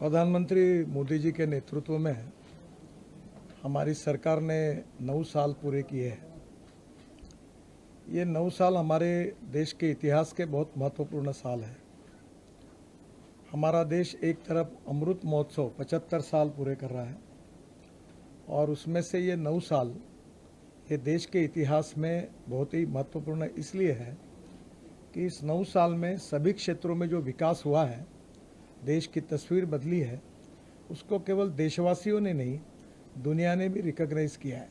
प्रधानमंत्री मोदी जी के नेतृत्व में हमारी सरकार ने 9 साल पूरे किए हैं। ये 9 साल हमारे देश के इतिहास के बहुत महत्वपूर्ण साल हैं। हमारा देश एक तरफ अमृत महोत्सव 75 साल पूरे कर रहा है और उसमें से ये 9 साल ये देश के इतिहास में बहुत ही महत्वपूर्ण इसलिए है कि इस 9 साल में सभी क्षेत्रों में जो विकास हुआ है, देश की तस्वीर बदली है, उसको केवल देशवासियों ने नहीं, दुनिया ने भी रिकॉग्नाइज किया है।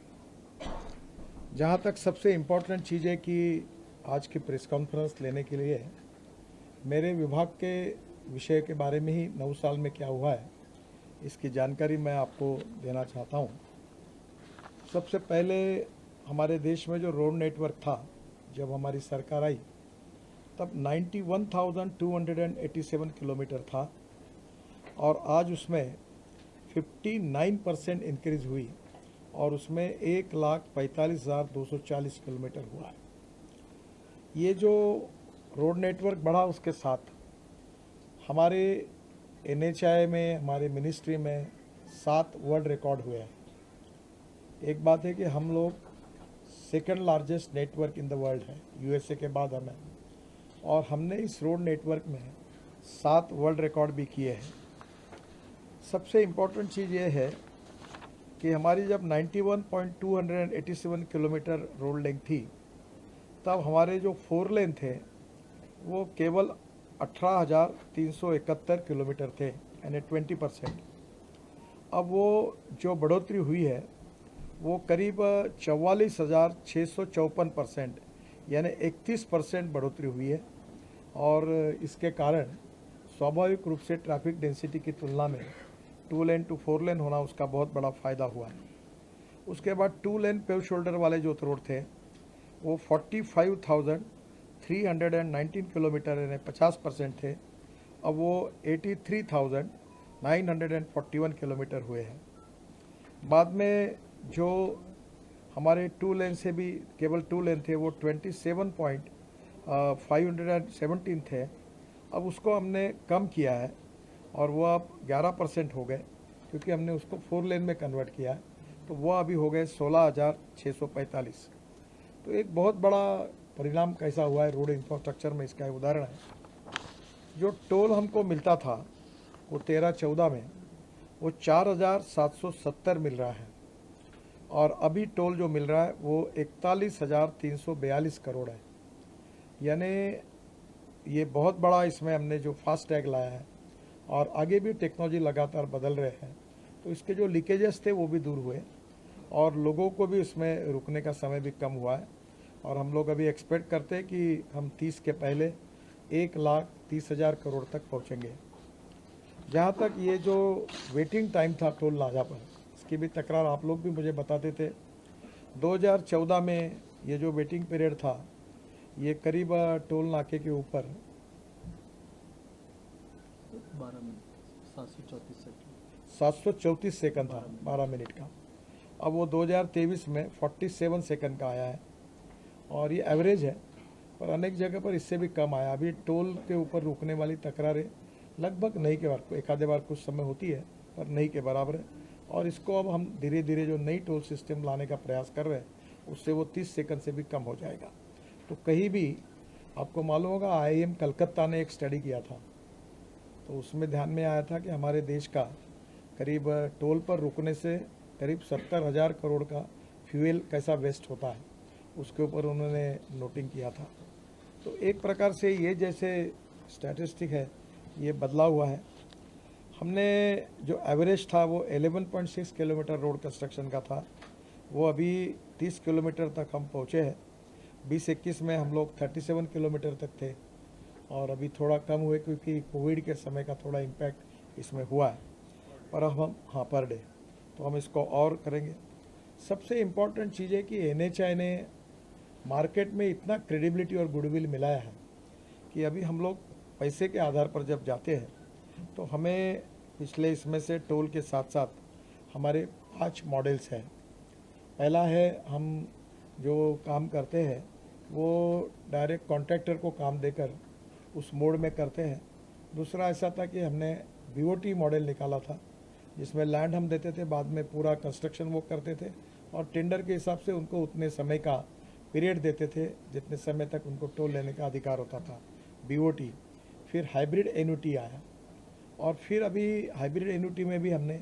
जहाँ तक सबसे इम्पोर्टेंट चीज़ है कि आज की प्रेस कॉन्फ्रेंस लेने के लिए मेरे विभाग के विषय के बारे में ही 9 साल में क्या हुआ है, इसकी जानकारी मैं आपको देना चाहता हूँ। सबसे पहले हमारे देश में जो रोड नेटवर्क था, जब हमारी सरकार आई तब 91,287 किलोमीटर था और आज उसमें 59% इंक्रीज हुई और उसमें 1,45,240 किलोमीटर हुआ है। ये जो रोड नेटवर्क बढ़ा, उसके साथ हमारे NHAI में, हमारे मिनिस्ट्री में 7 वर्ल्ड रिकॉर्ड हुए हैं। एक बात है कि हम लोग second largest network in the world है, USA के बाद हमें, और हमने इस रोड नेटवर्क में 7 वर्ल्ड रिकॉर्ड भी किए हैं। सबसे इम्पोर्टेंट चीज़ ये है कि हमारी जब 91,287 किलोमीटर रोड लेंथ थी, तब हमारे जो 4 लेन थे वो केवल 18,371 किलोमीटर थे, यानी 20%। अब वो जो बढ़ोतरी हुई है वो करीब 44,654%, यानी 31% बढ़ोतरी हुई है और इसके कारण स्वाभाविक रूप से ट्रैफिक डेंसिटी की तुलना में 2 लेन टू 4 लेन होना उसका बहुत बड़ा फ़ायदा हुआ है। उसके बाद 2 लेन पेव शोल्डर वाले जो रोड थे वो 45,319 किलोमीटर, यानी 50% थे। अब वो 83,941 किलोमीटर हुए हैं। बाद में जो हमारे 2 लेन से भी केवल 2 लेन थे वो 27,517 थे। अब उसको हमने कम किया है और वो अब 11% हो गए, क्योंकि हमने उसको 4 लेन में कन्वर्ट किया है, तो वो अभी हो गए 16,645। तो एक बहुत बड़ा परिणाम कैसा हुआ है रोड इंफ्रास्ट्रक्चर में, इसका उदाहरण है। जो टोल हमको मिलता था वो 13-14 में वो 4,770 मिल रहा है और अभी टोल जो मिल रहा है वो 41,342 करोड़ है। यानी ये बहुत बड़ा इसमें हमने जो फास्ट टैग लाया है और आगे भी टेक्नोलॉजी लगातार बदल रहे हैं, तो इसके जो लीकेजेस थे वो भी दूर हुए और लोगों को भी इसमें रुकने का समय भी कम हुआ है। और हम लोग अभी एक्सपेक्ट करते हैं कि हम 30 के पहले 1,30,000 करोड़ तक पहुंचेंगे। जहां तक ये जो वेटिंग टाइम था टोल नाका पर, इसकी भी तकरार आप लोग भी मुझे बताते थे। 2014 में ये जो वेटिंग पीरियड था ये करीब टोल नाके के ऊपर 734 सेकंड था, 12 मिनट का। अब वो 2023 में 47 सेकंड का आया है और ये एवरेज है, पर अनेक जगह पर इससे भी कम आया। अभी टोल के ऊपर रुकने वाली तकरारें लगभग नहीं के बार, एक आधे बार कुछ समय होती है, पर नहीं के बराबर है। और इसको अब हम धीरे धीरे जो नई टोल सिस्टम लाने का प्रयास कर रहे हैं, उससे वो 30 सेकंड से भी कम हो जाएगा। तो कहीं भी आपको मालूम होगा, IIM कलकत्ता ने एक स्टडी किया था, तो उसमें ध्यान में आया था कि हमारे देश का करीब टोल पर रुकने से करीब 70,000 करोड़ का फ्यूल कैसा वेस्ट होता है, उसके ऊपर उन्होंने नोटिंग किया था। तो एक प्रकार से ये जैसे स्टैटिस्टिक है, ये बदला हुआ है। हमने जो एवरेज था वो 11.6 किलोमीटर रोड कंस्ट्रक्शन का था, वो अभी 30 किलोमीटर तक हम पहुँचे हैं। 2021 में हम लोग 37 किलोमीटर तक थे और अभी थोड़ा कम हुए क्योंकि कोविड के समय का थोड़ा इम्पैक्ट इसमें हुआ है, पर अब हम पर डे तो हम इसको और करेंगे। सबसे इम्पॉर्टेंट चीज़ है कि NHAI ने मार्केट में इतना क्रेडिबिलिटी और गुडविल मिलाया है कि अभी हम लोग पैसे के आधार पर जब जाते हैं तो हमें पिछले इसमें से टोल के साथ साथ हमारे 5 मॉडल्स हैं। पहला है, हम जो काम करते हैं वो डायरेक्ट कॉन्ट्रैक्टर को काम देकर उस मोड में करते हैं। दूसरा ऐसा था कि हमने बीओटी मॉडल निकाला था, जिसमें लैंड हम देते थे, बाद में पूरा कंस्ट्रक्शन वो करते थे और टेंडर के हिसाब से उनको उतने समय का पीरियड देते थे जितने समय तक उनको टोल लेने का अधिकार होता था, बीओटी। फिर हाइब्रिड एन्युटी आया और फिर अभी हाइब्रिड एन्युटी में भी हमने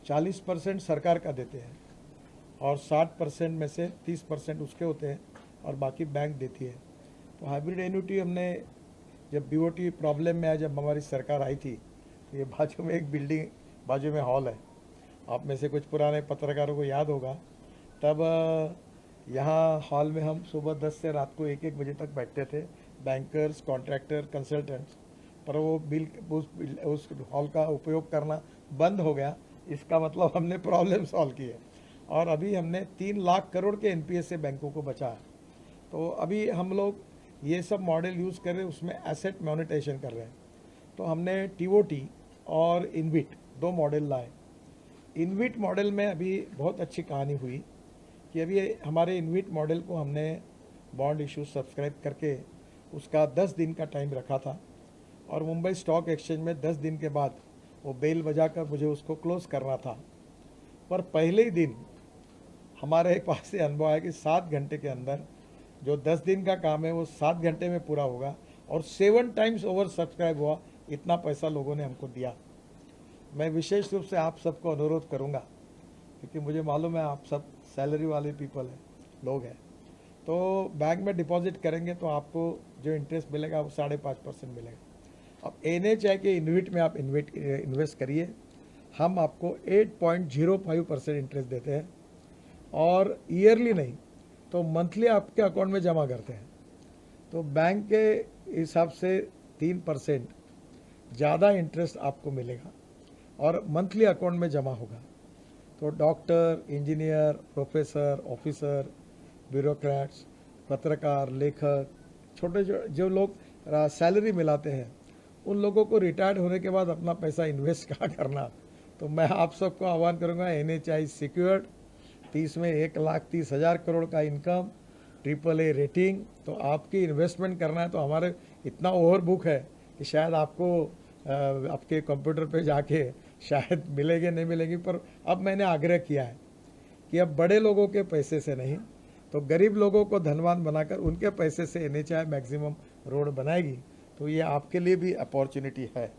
40% सरकार का देते हैं और 60% में से 30% उसके होते हैं और बाकी बैंक देती है। तो हाइब्रिड एन्युटी हमने जब बीओटी प्रॉब्लम में आया, जब हमारी सरकार आई थी, तो ये बाजू में एक बिल्डिंग, बाजू में हॉल है, आप में से कुछ पुराने पत्रकारों को याद होगा, तब यहाँ हॉल में हम सुबह 10 से रात को 1-1 बजे तक बैठते थे, बैंकर्स, कॉन्ट्रैक्टर, कंसल्टेंट्स। पर वो उस हॉल का उपयोग करना बंद हो गया। इसका मतलब हमने प्रॉब्लम सॉल्व की है और अभी हमने 3 लाख करोड़ के एनपीए से बैंकों को बचाया। तो अभी हम लोग ये सब मॉडल यूज़ कर रहे हैं, उसमें एसेट मोनेटाइजेशन कर रहे हैं। तो हमने टीओटी और इनविट 2 मॉडल लाए। इनविट मॉडल में अभी बहुत अच्छी कहानी हुई कि अभी हमारे इनविट मॉडल को हमने बॉन्ड इशू सब्सक्राइब करके उसका 10 दिन का टाइम रखा था और मुंबई स्टॉक एक्सचेंज में 10 दिन के बाद वो बेल बजाकर मुझे उसको क्लोज करना था। पर पहले ही दिन हमारे एक पास से अनुभव आया कि 7 घंटे के अंदर जो 10 दिन का काम है वो 7 घंटे में पूरा होगा और 7 टाइम्स ओवर सब्सक्राइब हुआ। इतना पैसा लोगों ने हमको दिया। मैं विशेष रूप से आप सबको अनुरोध करूंगा, क्योंकि मुझे मालूम है आप सब सैलरी वाले पीपल हैं, लोग हैं, तो बैंक में डिपॉजिट करेंगे तो आपको जो इंटरेस्ट मिलेगा वो 5.5% मिलेगा। अब NHI के इन्विट में आप इन्वेस्ट करिए, हम आपको 8.05% इंटरेस्ट देते हैं और ईयरली नहीं तो मंथली आपके अकाउंट में जमा करते हैं। तो बैंक के हिसाब से 3% ज़्यादा इंटरेस्ट आपको मिलेगा और मंथली अकाउंट में जमा होगा। तो doctor, engineer, professor, officer, bureaucrats, पत्रकार, लेखक, छोटे जो लोग सैलरी मिलाते हैं, उन लोगों को रिटायर्ड होने के बाद अपना पैसा इन्वेस्ट कहाँ करना। तो मैं आप सबको आह्वान करूँगा, NHI सिक्योर्ड, 30 में 1,30,000 करोड़ का इनकम, AAA रेटिंग। तो आपकी इन्वेस्टमेंट करना है तो हमारे इतना ओवरबुक है कि शायद आपको आपके कंप्यूटर पे जाके शायद मिलेंगे नहीं मिलेंगी। पर अब मैंने आग्रह किया है कि अब बड़े लोगों के पैसे से नहीं तो गरीब लोगों को धनवान बनाकर उनके पैसे से NHI मैक्सिमम रोड बनाएगी। तो ये आपके लिए भी अपॉर्चुनिटी है।